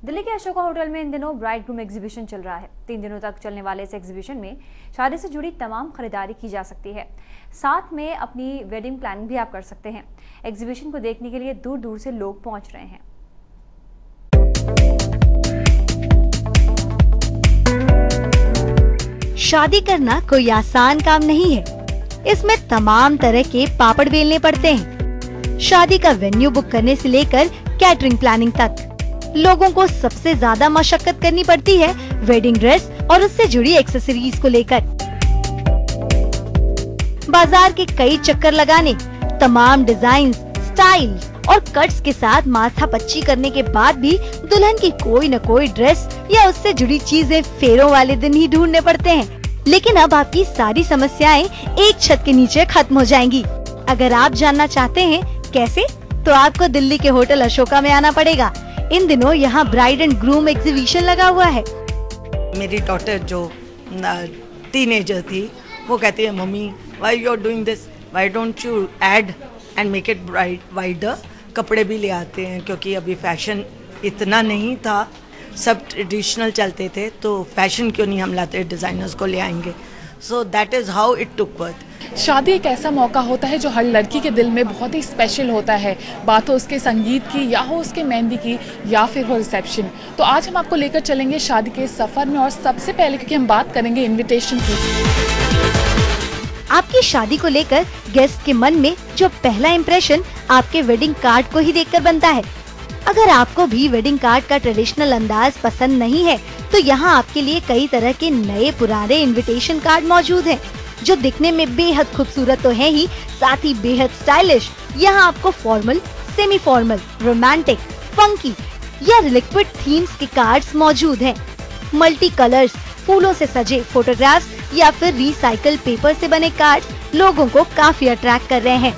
दिल्ली के अशोका होटल में इन दिनों ब्राइड ग्रूम एग्जीबिशन चल रहा है। 3 दिनों तक चलने वाले इस एग्जीबिशन में शादी से जुड़ी तमाम खरीदारी की जा सकती है। साथ में अपनी वेडिंग प्लानिंग भी आप कर सकते हैं। एग्जीबिशन को देखने के लिए दूर दूर से लोग पहुंच रहे हैं। शादी करना कोई आसान काम नहीं है। इसमें तमाम तरह के पापड़ बेलने पड़ते हैं। शादी का वेन्यू बुक करने से लेकर कैटरिंग प्लानिंग तक लोगों को सबसे ज्यादा मशक्कत करनी पड़ती है वेडिंग ड्रेस और उससे जुड़ी एक्सेसरीज को लेकर। बाजार के कई चक्कर लगाने, तमाम डिजाइन, स्टाइल और कट्स के साथ माथापच्ची करने के बाद भी दुल्हन की कोई न कोई ड्रेस या उससे जुड़ी चीजें फेरों वाले दिन ही ढूंढने पड़ते हैं। लेकिन अब आपकी सारी समस्याएं एक छत के नीचे खत्म हो जाएंगी। अगर आप जानना चाहते हैं कैसे, तो आपको दिल्ली के होटल अशोका में आना पड़ेगा। इन दिनों यहाँ ब्राइड एंड ग्रूम एग्जीबिशन लगा हुआ है। मेरी डॉटर जो टीनेजर थी, वो कहती है mummy why you are doing this, why don't you add and make it bride wider. कपड़े भी ले आते हैं क्योंकि अभी फैशन इतना नहीं था, सब ट्रेडिशनल चलते थे, तो फैशन क्यों नहीं हम लाते, डिजाइनर्स को ले आएंगे। So that is how it took birth. शादी एक ऐसा मौका होता है जो हर लड़की के दिल में बहुत ही स्पेशल होता है। बात हो उसके संगीत की, या हो उसके मेहंदी की, या फिर हो रिसेप्शन। तो आज हम आपको लेकर चलेंगे शादी के सफर में। और सबसे पहले क्योंकि हम बात करेंगे इनविटेशन की। आपकी शादी को लेकर गेस्ट के मन में जो पहला इम्प्रेशन आपके वेडिंग कार्ड को ही देखकर बनता है। अगर आपको भी वेडिंग कार्ड का ट्रेडिशनल अंदाज पसंद नहीं है, तो यहाँ आपके लिए कई तरह के नए पुराने इनविटेशन कार्ड मौजूद हैं, जो दिखने में बेहद खूबसूरत तो है ही, साथ ही बेहद स्टाइलिश। यहाँ आपको formal, semi formal, romantic, funky या लिक्विड थीम्स के कार्ड्स मौजूद हैं। मल्टी कलर्स, फूलों से सजे फोटोग्राफ्स या फिर रिसाइकल पेपर से बने कार्ड लोगों को काफी अट्रैक्ट कर रहे हैं।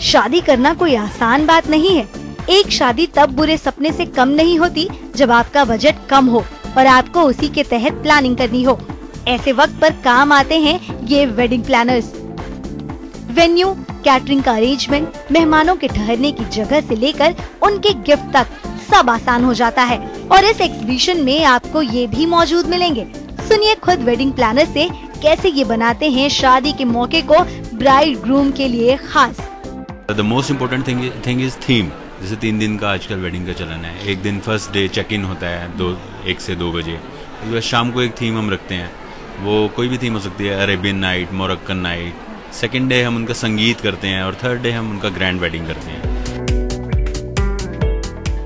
शादी करना कोई आसान बात नहीं है। एक शादी तब बुरे सपने से कम नहीं होती जब आपका बजट कम हो और आपको उसी के तहत प्लानिंग करनी हो। ऐसे वक्त पर काम आते हैं ये वेडिंग प्लानर्स। वेन्यू, कैटरिंग का अरेंजमेंट, मेहमानों के ठहरने की जगह से लेकर उनके गिफ्ट तक सब आसान हो जाता है। और इस एग्जीबिशन में आपको ये भी मौजूद मिलेंगे। सुनिए खुद वेडिंग प्लानर से कैसे ये बनाते हैं शादी के मौके को ब्राइड ग्रूम के लिए खास। The most important thing is theme. जैसे 3 दिन का आजकल वेडिंग का चलन है। एक दिन फर्स्ट डे चेक इन होता है 1 से 2 बजे। तो शाम को एक थीम हम रखते हैं, वो कोई भी थीम हो सकती है, Arabian night, Moroccan night. Second day हम उनका संगीत करते हैं और थर्ड डे हम उनका ग्रैंड वेडिंग करते हैं।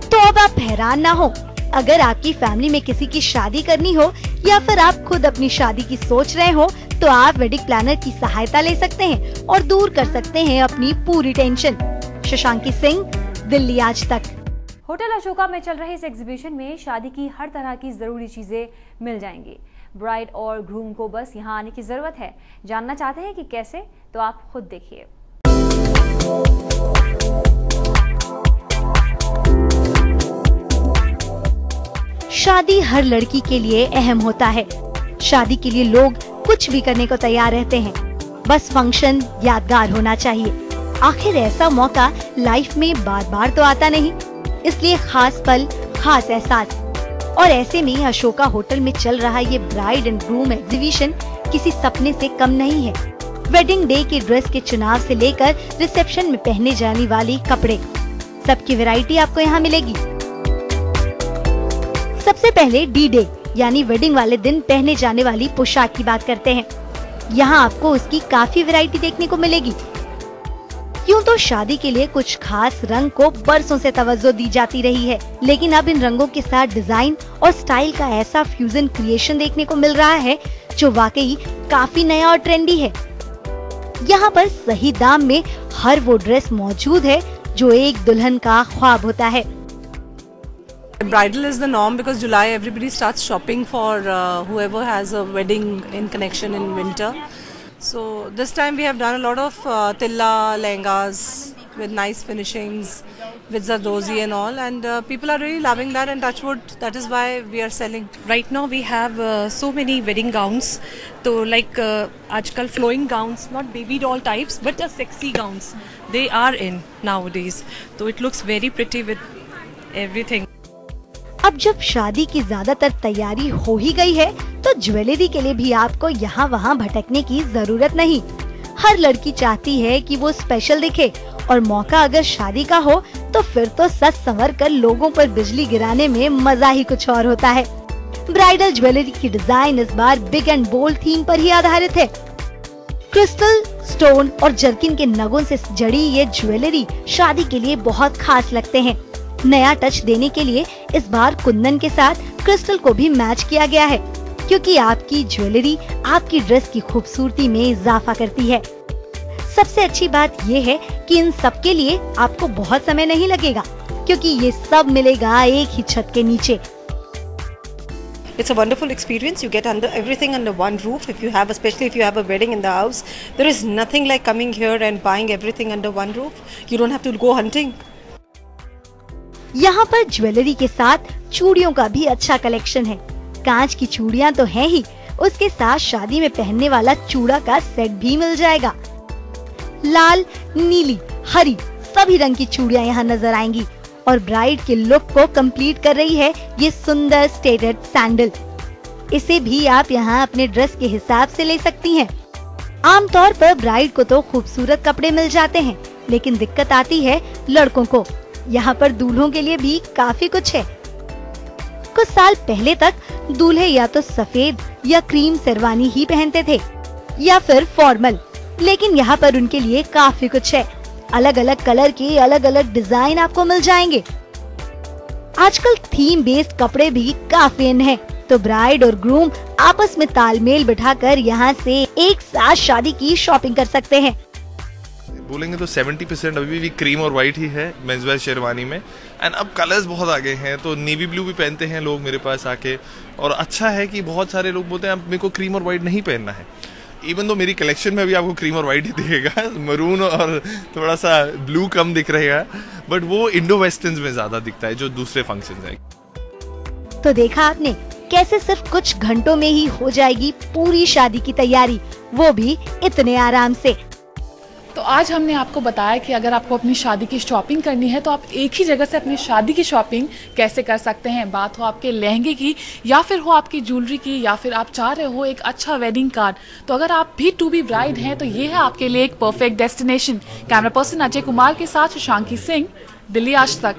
तो अब आप हैरान ना हो, अगर आपकी फैमिली में किसी की शादी करनी हो या फिर आप खुद अपनी शादी की सोच रहे हो, तो आप वेडिंग प्लानर की सहायता ले सकते हैं और दूर कर सकते हैं अपनी पूरी टेंशन। शशांकी सिंह, दिल्ली आज तक। होटल अशोका में चल रहे इस एग्जीबिशन में शादी की हर तरह की जरूरी चीजें मिल जाएंगी। ब्राइड और ग्रूम को बस यहाँ आने की जरूरत है। जानना चाहते हैं कि कैसे, तो आप खुद देखिए। शादी हर लड़की के लिए अहम होता है। शादी के लिए लोग कुछ भी करने को तैयार रहते हैं, बस फंक्शन यादगार होना चाहिए। आखिर ऐसा मौका लाइफ में बार बार तो आता नहीं, इसलिए खास पल, खास एहसास। और ऐसे में अशोका होटल में चल रहा ये ब्राइड एंड ग्रूम एग्जीबिशन किसी सपने से कम नहीं है। वेडिंग डे की ड्रेस के चुनाव से लेकर रिसेप्शन में पहने जाने वाली कपड़े, सबकी वैरायटी आपको यहाँ मिलेगी। सबसे पहले डी डे यानी वेडिंग वाले दिन पहने जाने वाली पोशाक की बात करते हैं। यहाँ आपको उसकी काफी वैरायटी देखने को मिलेगी। यूं तो शादी के लिए कुछ खास रंग को बरसों से तवज्जो दी जाती रही है, लेकिन अब इन रंगों के साथ डिजाइन और स्टाइल का ऐसा फ्यूजन क्रिएशन देखने को मिल रहा है जो वाकई काफी नया और ट्रेंडी है। यहाँ पर सही दाम में हर वो ड्रेस मौजूद है जो एक दुल्हन का ख्वाब होता है। Bridal is the norm because July everybody starts shopping for whoever has a wedding in connection in winter. So this time we have done a lot of tilla lehengas with nice finishings, with Zardozi and all, and people are really loving that, and touchwood, that is why we are selling. Right now we have so many wedding gowns, so like आजकल flowing gowns, not baby doll types, but the sexy gowns, they are in nowadays. So it looks very pretty with everything. अब जब शादी की ज्यादातर तैयारी हो ही गई है, तो ज्वेलरी के लिए भी आपको यहाँ वहाँ भटकने की जरूरत नहीं। हर लड़की चाहती है कि वो स्पेशल दिखे, और मौका अगर शादी का हो तो फिर तो सज संवर कर लोगों पर बिजली गिराने में मजा ही कुछ और होता है। ब्राइडल ज्वेलरी की डिजाइन इस बार बिग एंड बोल्ड थीम पर ही आधारित है। क्रिस्टल, स्टोन और जर्किन के नगों से जड़ी ये ज्वेलरी शादी के लिए बहुत खास लगते हैं। नया टच देने के लिए इस बार कुंदन के साथ क्रिस्टल को भी मैच किया गया है, क्योंकि आपकी ज्वेलरी आपकी ड्रेस की खूबसूरती में इजाफा करती है। सबसे अच्छी बात ये है कि इन सब के लिए आपको बहुत समय नहीं लगेगा, क्योंकि ये सब मिलेगा एक ही छत के नीचे। It's a wonderful experience. You get everything under one roof. Especially if you have a wedding in the house, there is nothing like coming here and buying everything under one roof. You don't have to go hunting. यहाँ पर jewellery के साथ चूड़ियों का भी अच्छा collection है। कांच की चूड़ियाँ तो हैं ही, उसके साथ शादी में पहनने वाला चूड़ा का सेट भी मिल जाएगा। लाल, नीली, हरी सभी रंग की चूड़ियाँ यहाँ नजर आएंगी, और ब्राइड के लुक को कंप्लीट कर रही है ये सुंदर स्टेटेड सैंडल। इसे भी आप यहाँ अपने ड्रेस के हिसाब से ले सकती हैं। आमतौर पर ब्राइड को तो खूबसूरत कपड़े मिल जाते हैं, लेकिन दिक्कत आती है लड़कों को। यहाँ पर दूल्हों के लिए भी काफी कुछ है। कुछ साल पहले तक दूल्हे या तो सफेद या क्रीम शेरवानी ही पहनते थे, या फिर फॉर्मल, लेकिन यहाँ पर उनके लिए काफी कुछ है। अलग अलग कलर के अलग अलग डिजाइन आपको मिल जाएंगे। आजकल थीम बेस्ड कपड़े भी काफी इन है, तो ब्राइड और ग्रूम आपस में तालमेल बिठाकर यहाँ से एक साथ शादी की शॉपिंग कर सकते हैं। बोलेंगे तो 70% अभी भी क्रीम और व्हाइट ही है मेंस वेयर शेरवानी में, एंड अब कलर्स बहुत आगे हैं, तो नेवी ब्लू भी पहनते हैं लोग मेरे पास आके। और अच्छा है कि बहुत सारे लोग बोलते हैं अब मेरे को क्रीम और व्हाइट नहीं पहनना है। इवन तो मेरी कलेक्शन में भी आपको क्रीम और व्हाइट ही दिखेगा, मरून और थोड़ा सा ब्लू कम दिख रहेगा, बट वो इंडो वेस्टर्न्स में ज्यादा दिखता है जो दूसरे फंक्शंस है। तो देखा आपने कैसे सिर्फ कुछ घंटों में ही हो जाएगी पूरी शादी की तैयारी, वो भी इतने आराम से। तो आज हमने आपको बताया कि अगर आपको अपनी शादी की शॉपिंग करनी है तो आप एक ही जगह से अपनी शादी की शॉपिंग कैसे कर सकते हैं। बात हो आपके लहंगे की, या फिर हो आपकी ज्वेलरी की, या फिर आप चाह रहे हो एक अच्छा वेडिंग कार्ड, तो अगर आप भी टू बी ब्राइड हैं तो ये है आपके लिए एक perfect destination. Camera person Ajay Kumar के साथ शशांकी सिंह, दिल्ली आज तक।